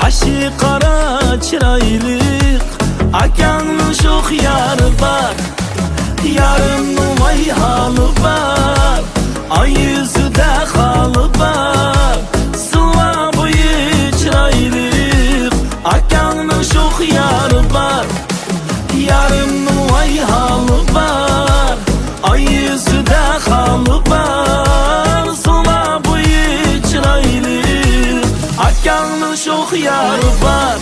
Aşı qara çıraylık, akanın şox yarı var. Yarın vay halı var, ay yüzüde halı var. Sıla boyu çıraylık, akanın şox yarı var. Yarın vay halı var, ay yüzüde halı var. Sıla boyu çıraylık, akanın şox yarı var.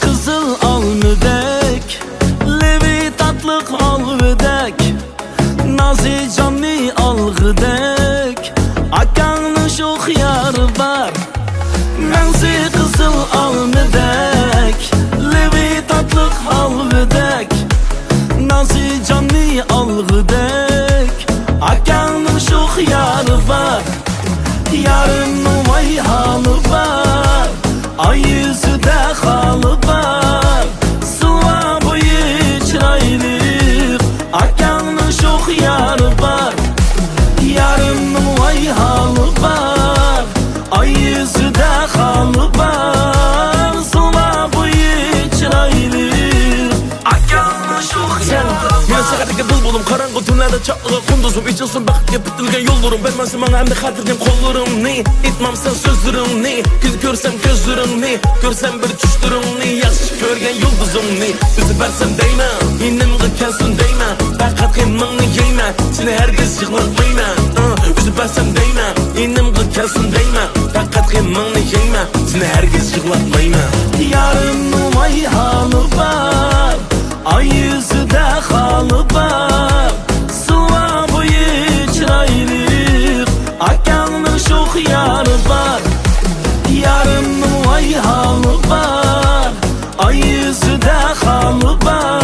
Kızıl almıdek, levi tatlık alvıdek, nazi canlı algıdek, akanın şox yarı var. Menzi kızıl almıdek, levi tatlık alvıdek, nazi canlı algıdek, akanın şox yarı var. Yarın vay halı var, ay yüzüde halı var. Sıla boyu çıraylık, akanın şox yarı var. Yarın vay halı var, ay yüzüde halı var. Sıla boyu çıraylık, akanın şox yarı var. Sakatike dıl bolum, karanғы түнлerde çatlığa kunduzum. İçilsin bakıp bitilgen yollarım, vermezsin bana hem de hatırgen kollarım. Ne etmem sen sözlerim, ne kız görsem gözlerim, ne görsem bir düştürüm, ne yaxşı görgen yıldızım, ne bizi versem deyme, inimge kelsin deyme, fakat kıymını yeyme, seni herkes yıklatmayma. Bizi versem deyme, inimge kelsin deyme, fakat kıymını yeyme, seni herkes yıklatmayma. Yarın vay halı var, ay yüzüde halı var. Sıla boyu çıraylık, akanın şox yarı var. Yarın vay halı var, ay yüzüde halı var.